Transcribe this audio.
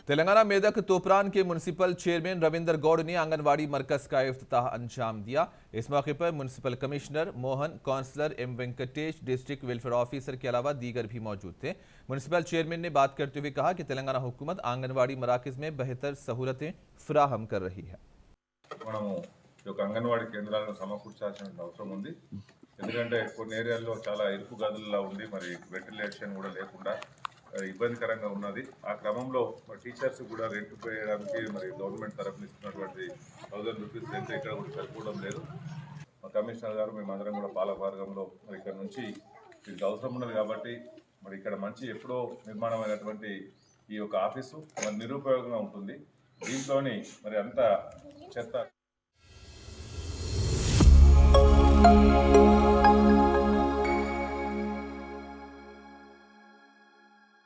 तेलंगाना मेदक तोपरान के municipal chairman Ravinder Gaur ने आंगनवाड़ी मरकज का इफ्तिताह अंजाम दिया। इस मौके पर municipal commissioner Mohan, councillor M Venkatesh, district welfare officer के अलावा दीगर भी मौजूद थे। म्युनिसिपल चेयरमैन ने बात करते हुए कहा कि तेलंगाना हुकूमत आंगनवाड़ी मराकज में बेहतर सहूलतें फराहम कर रही है। అంగన్వాడీ కేంద్రాలను సమకూర్చాల్సిన అవసరం ఉంది. ఎందుకంటే కొన్ని ఏరియాల్లో చాలా ఇరుకు గదుల్లో ఉంది, మరి వెంటిలేషన్ కూడా లేకుండా ఇబ్బందికరంగా ఉన్నది. ఆ క్రమంలో టీచర్స్ కూడా రెంట్ చేయడానికి మరి గవర్నమెంట్ తరఫున ఇస్తున్నటువంటి 1000 రూపీస్ రెంట్ ఇక్కడ కూడా సరిపోవడం లేదు. మా కమిషనర్ గారు మేమందరం కూడా పాలకవర్గంలో మరి ఇక్కడ నుంచి ఇది అవసరం ఉన్నది కాబట్టి మరి ఇక్కడ మంచి ఎప్పుడో నిర్మాణమైనటువంటి ఈ యొక్క ఆఫీసు మరి నిరుపయోగంగా ఉంటుంది. దీంట్లోని మరి అంతా చెత్త